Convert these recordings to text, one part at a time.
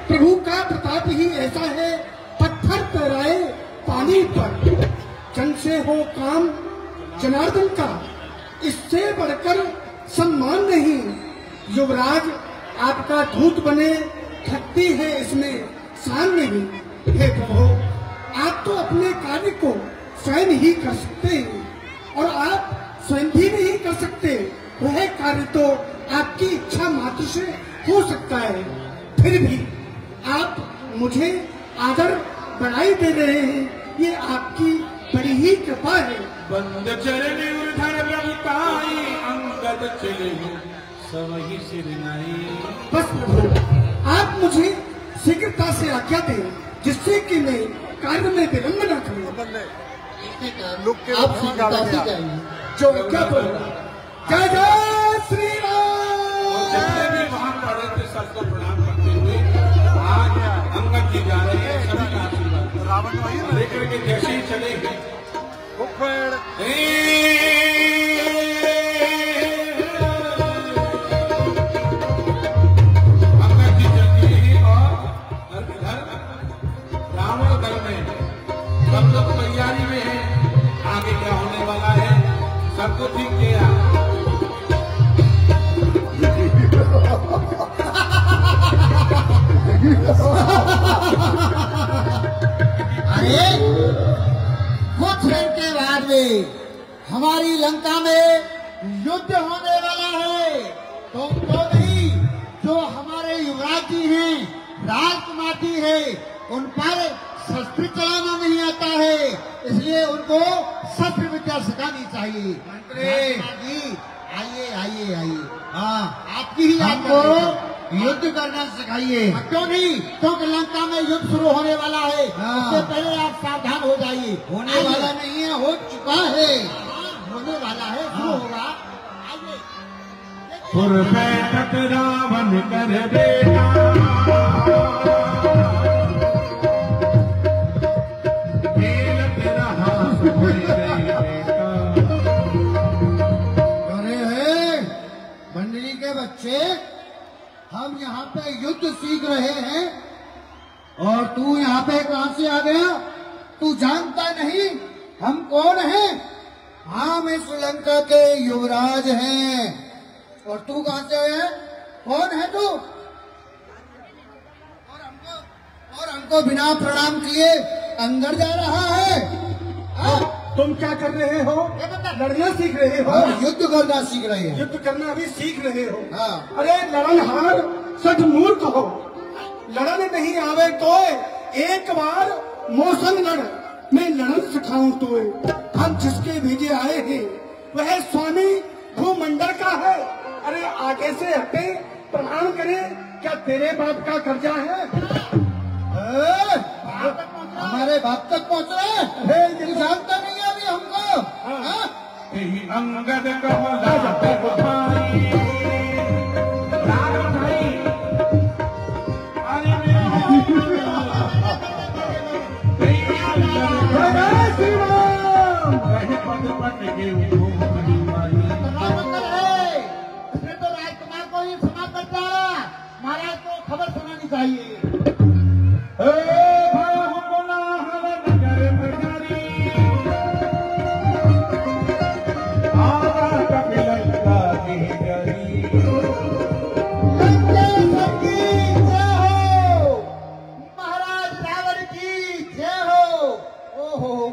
प्रभु का प्रताप ही ऐसा है, पत्थर तैराए पानी पर। जन से हो काम जनार्दन का, इससे बढ़कर सम्मान नहीं। युवराज आपका दूत बने, शक्ति है इसमें शान नहीं। हे प्रभु, आप तो अपने कार्य को स्वयं ही कर सकते हैं, और आप स्वयं भी नहीं कर सकते। वह कार्य तो आपकी इच्छा मात्र से हो सकता है। फिर भी आप मुझे आदर बढ़ाई दे रहे हैं, ये आपकी बड़ी ही कृपा है। बंद चरणी उधर रविताई, अंगद चले सवही सिरनाई। बस प्रभु, आप मुझे शीघ्रता से आज्ञा दें, जिससे कि मैं कार्य में विलम्ब न करूं। आप शीघ्रता से जाइए, जो क्या बोलूं। जय जय श्री राम। जितने भी वहां पड़े थे सबको प्रणाम करते हुए आज अंगद जी जा रहे हैं। सभी का आशीर्वाद रावण लेकर के जैसे ही चले गए, अंगद जी जल्दी ही और इधर रावण दल में सब लोग तैयारी में है। आगे क्या होने वाला है सबको ठीक किया। अरे कुछ दिन के बाद में हमारी लंका में युद्ध होने वाला है। तो नहीं, जो हमारे युवराज जी हैं, राजकुमार जी है, उन पर शस्त्र चलाना नहीं आता है, इसलिए उनको शस्त्र विद्या सिखानी चाहिए। मंत्री जी आइए आइए आइए। हाँ, आपकी ही आपको युद्ध करना सिखाइए। क्यों नहीं, क्योंकि लंका में युद्ध शुरू होने वाला है। इससे पहले आप सावधान हो जाइए। होने वाला नहीं है, हो चुका है। होने वाला है, शुरू होगा। सुर बैठक रावण कर बेटा, खेलत रहा बेटा। अरे है मंडली के बच्चे, हम यहाँ पे युद्ध सीख रहे हैं और तू यहाँ पे कहाँ से आ गया? तू जानता नहीं हम कौन हैं? हम इस लंका के युवराज हैं। और तू कहाँ से है? कौन है तू? और हमको बिना प्रणाम किए अंदर जा रहा है। तुम क्या कर रहे हो? लड़ना सीख रहे हो? युद्ध करना सीख रहे हैं। युद्ध करना अभी सीख रहे हो? हाँ। अरे लड़नहार सच मूर्ख हो। लड़न नहीं आवे तो एक बार मौसम लड़, मैं लड़न सिखाऊं तो। हम जिसके भेजे आए हैं वह स्वामी भूमंडल का है। अरे आगे से हटे, प्रणाम करें। क्या तेरे बाप का कर्जा है? हमारे बाप तक पहुँच रहे हैं। तू जानता नहीं है अभी हमको। अंगद कमला भाई राम भाई, इसमें तो राजकुमार को ही क्षमा करता है। महाराज को खबर सुनानी चाहिए।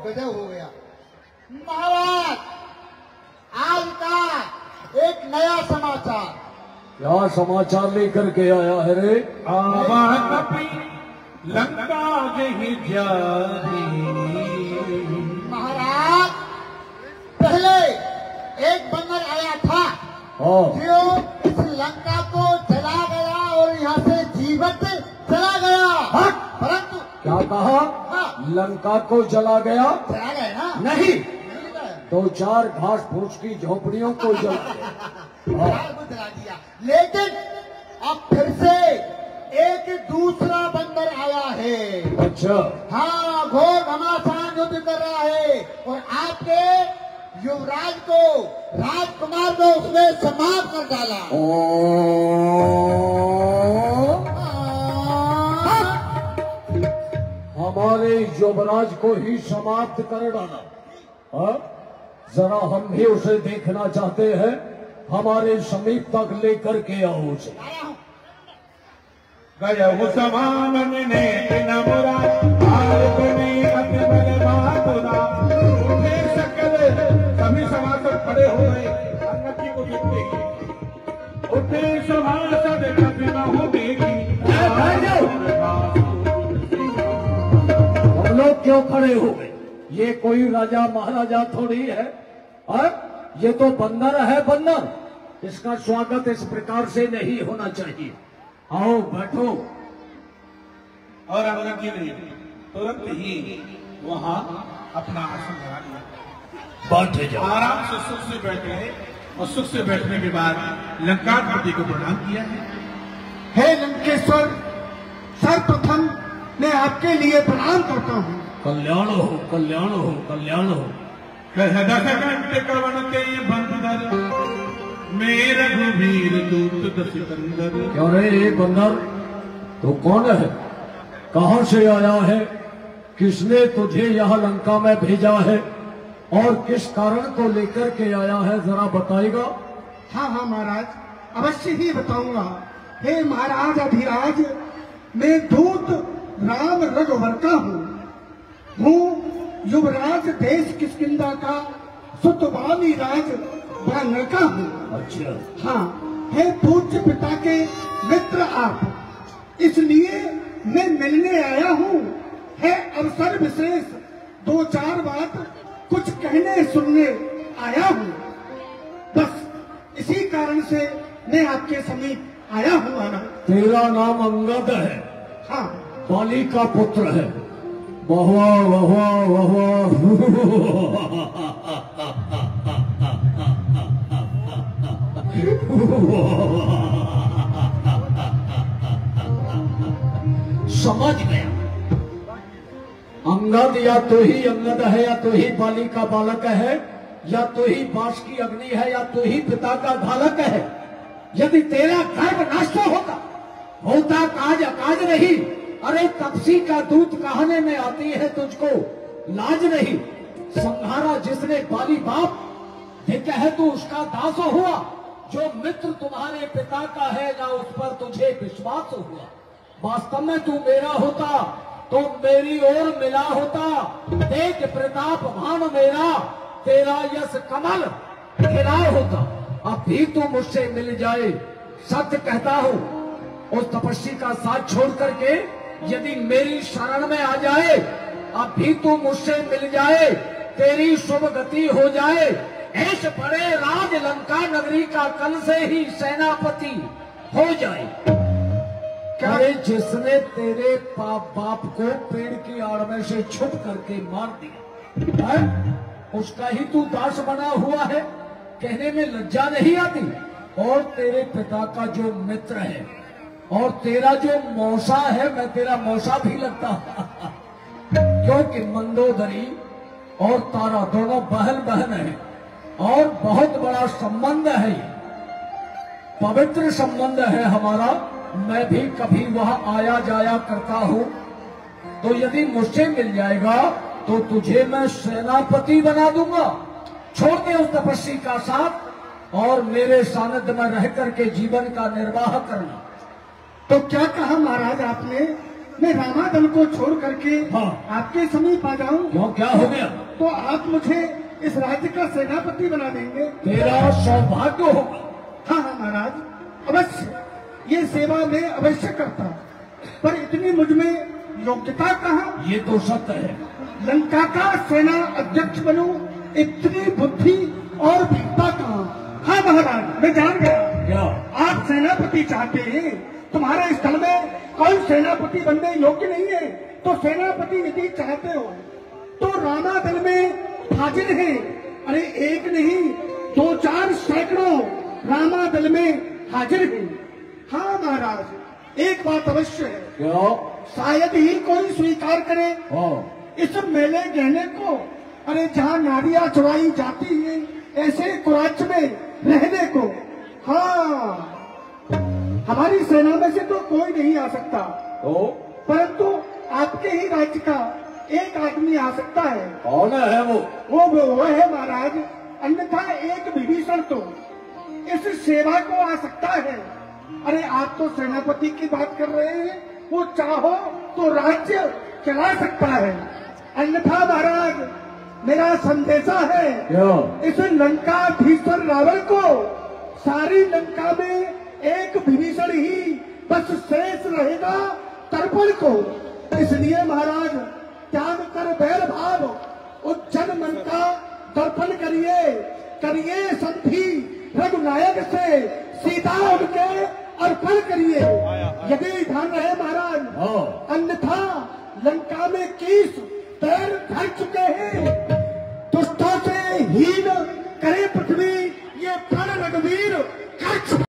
गजब हो गया महाराज। आज का एक नया समाचार। क्या समाचार लेकर के आया है रे? लंका जही जारी। महाराज, पहले एक बंदर आया था जो इस लंका को जला गया और यहाँ से जीवित चला गया। परंतु क्या कहा? लंका को जला गया? चला गया ना? नहीं, 2-4 घास फूस की झोपड़ियों को जला दिया। लेकिन अब फिर से एक दूसरा बंदर आया है। अच्छा। हाँ, घोर घमासान युद्ध कर रहा है और आपके युवराज को, राजकुमार को उसने समाप्त कर डाला। हमारे युवराज को ही समाप्त कर डाला। हाँ? जरा हम भी उसे देखना चाहते हैं, हमारे समीप तक लेकर के आओ उसे। गजब समान ने नमुरा उठे सकल सभी सभासद खड़े हो गए। अन्नति को देखते ही उठे सभासद कभी न हो देखी। हम लोग क्यों खड़े हो गए? ये कोई राजा महाराजा थोड़ी है। ये तो बंदर है, बंदर। इसका स्वागत इस प्रकार से नहीं होना चाहिए। आओ बैठो। और अंगद जी ने तुरंत ही वहां अपना आसन लगा लिया। बैठे जाओ। आराम से सुख से बैठ गए और सुख से बैठने के बाद लंकाधिपति को प्रणाम किया है। हे लंकेश्वर, सर्वप्रथम मैं आपके लिए प्रणाम करता हूँ। कल्याण हो, कल्याण हो, कल्याण हो। दशकंठ कवनते बंदर मेरा रघुवीर दूत दस कंदर। क्यों रे ये बंदर, तो कौन है? कहां से आया है? किसने तुझे यहाँ लंका में भेजा है और किस कारण को लेकर के आया है, जरा बताएगा? हाँ हाँ महाराज, अवश्य ही बताऊंगा। हे महाराज अधिराज, मैं दूत राम रघुवर का हूँ युवराज देश किष्किंधा का सुतवानी राज वानर का हूँ। अच्छा। हाँ, हे पूज्य पिता के मित्र आप, इसलिए मैं मिलने आया हूँ। है अवसर विशेष, दो चार बात कुछ कहने सुनने आया हूँ। बस इसी कारण से मैं आपके समीप आया हूँ महाराज। तेरा नाम अंगद है? हाँ। बाली का पुत्र है? वहवा वहवा वहवा। समझ गया। अंगद या तो ही अंगद है, या तो ही बाली का बालक है, या तो ही बांस की अग्नि है, या तो ही पिता का घालक है। यदि तेरा गर्भ नष्ट होता काज अकाज नहीं। अरे तपसी का दूत कहने में आती है, तुझको लाज नहीं। संहारा जिसने बाली बाप ठीक है, तू उसका दास हुआ। जो मित्र तुम्हारे पिता का है, ना उस पर तुझे विश्वास हुआ। वास्तव में तू मेरा होता तो मेरी ओर मिला होता। देख प्रताप भान मेरा, तेरा यश कमल खिला होता। अब भी तू मुझसे मिल जाए, सत्य कहता हूँ। उस तपस्वी का साथ छोड़ करके यदि मेरी शरण में आ जाए, अब भी तू मुझसे मिल जाए, तेरी शुभ गति हो जाए। ऐसे बड़े राज लंका नगरी का कल से ही सेनापति हो जाए। अरे जिसने तेरे बाप को पेड़ की आड़ में से छुप करके मार दिया है, उसका ही तू दास बना हुआ है। कहने में लज्जा नहीं आती? और तेरे पिता का जो मित्र है और तेरा जो मौसा है, मैं तेरा मौसा भी लगता क्योंकि मंदोदरी और तारा दोनों बहन बहन है और बहुत बड़ा संबंध है, पवित्र संबंध है हमारा। मैं भी कभी वहां आया जाया करता हूँ। तो यदि मुझसे मिल जाएगा तो तुझे मैं सेनापति बना दूंगा। छोड़ दे उस तपस्वी का साथ और मेरे सानिध्य में रह करके जीवन का निर्वाह करना। तो क्या कहा महाराज आपने? मैं रामादल को छोड़ करके आपके समीप आ जाऊं? क्यों, क्या हो गया? तो आप मुझे इस राज्य का सेनापति बना देंगे? तेरा सौभाग्य होगा। हाँ हाँ महाराज, अवश्य ये सेवा मैं अवश्य करता, पर इतनी मुझ में योग्यता कहाँ? ये तो सत्य है। लंका का सेना अध्यक्ष बनूं, इतनी बुद्धि और वीरता कहाँ? हाँ महाराज, मैं जान गया। क्या आप सेनापति चाहते हैं? तुम्हारे स्थल में कोई सेनापति बनने योग्य नहीं है। तो सेनापति यदि चाहते हो तो रामादल में हाजिर है। अरे एक नहीं, 2-4 सैकड़ों रामादल में हाजिर है। हाँ महाराज, एक बात अवश्य है। क्या? शायद ही कोई स्वीकार करे इस मेले गहने को। अरे जहाँ नारियां चुराई जाती है, ऐसे कुराच में रहने को। हाँ, हमारी सेना में से तो कोई नहीं आ सकता, परंतु आपके ही राज्य का एक आदमी आ सकता है। कौन है वो है महाराज, अन्यथा एक विभीषण तो इस सेवा को आ सकता है। अरे आप तो सेनापति की बात कर रहे हैं, वो चाहो तो राज्य चला सकता है। अन्यथा महाराज मेरा संदेशा है इस लंकाधीश्वर रावण को, सारी लंका में एक विभीषण ही बस शेष रहेगा तर्पण को। इसलिए महाराज त्याग कर बैर भाव, उज्जन मन का दर्पण करिए संधि रघुनायक से, सीता उनके अर्पण करिए। यदि ध्यान रहे महाराज, अन्यथा लंका में 21 पैर धर चुके हैं, दुष्टों से हीन करे पृथ्वी, ये प्रण रघुवीर कर